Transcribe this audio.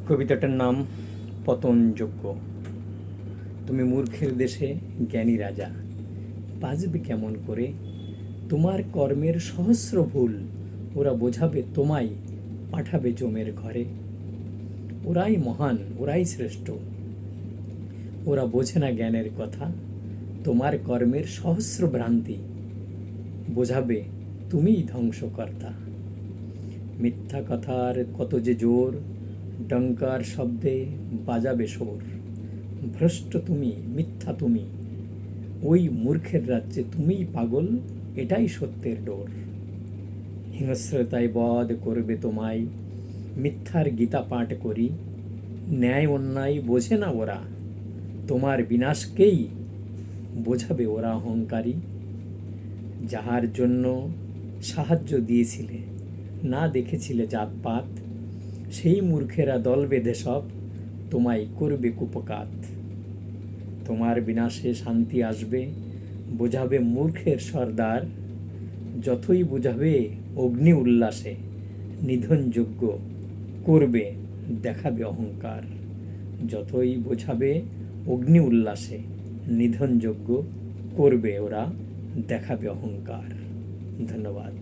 কবিতাটার নাম পতনযোগ্য। তুমি মূর্খের দেশে জ্ঞানী রাজা, বাঁচবে কেমন করে? তোমার কর্মের সহস্র ভুল ওরা বোঝাবে তোমায়, পাঠাবে জমের ঘরে। ওরাই মহান, ওরাই শ্রেষ্ঠ, ওরা বোঝে না জ্ঞানের কথা। তোমার কর্মের সহস্র ভ্রান্তি বোঝাবে তুমিই ধ্বংসকর্তা। মিথ্যা কথার কত যে জোর, ডঙ্কার শব্দে বাজাবে সোর। ভ্রষ্ট তুমি, মিথ্যা তুমি, ওই মূর্খের রাজ্যে তুমিই পাগল, এটাই সত্যের ডোর। হিংস্রতায় বধ করবে তোমায়, মিথ্যার গীতা পাঠ করি। ন্যায় অন্যায় বোঝে না ওরা, তোমার বিনাশকেই বোঝাবে ওরা অহংকারী। যাহার জন্য সাহায্য দিয়েছিলে, না দেখেছিলে জাতপাত, সেই মূর্খেরা দল বেঁধে সব তোমায় করবে কুপকাত। তোমার বিনাশে শান্তি আসবে, বোঝাবে মূর্খের সর্দার। যতই বোঝাবে অগ্নি উল্লাসে, নিধনযোগ্য করবে দেখাবে অহংকার। যতই বোঝাবে অগ্নি উল্লাসে, নিধনযোগ্য করবে ওরা দেখাবে অহংকার। ধন্যবাদ।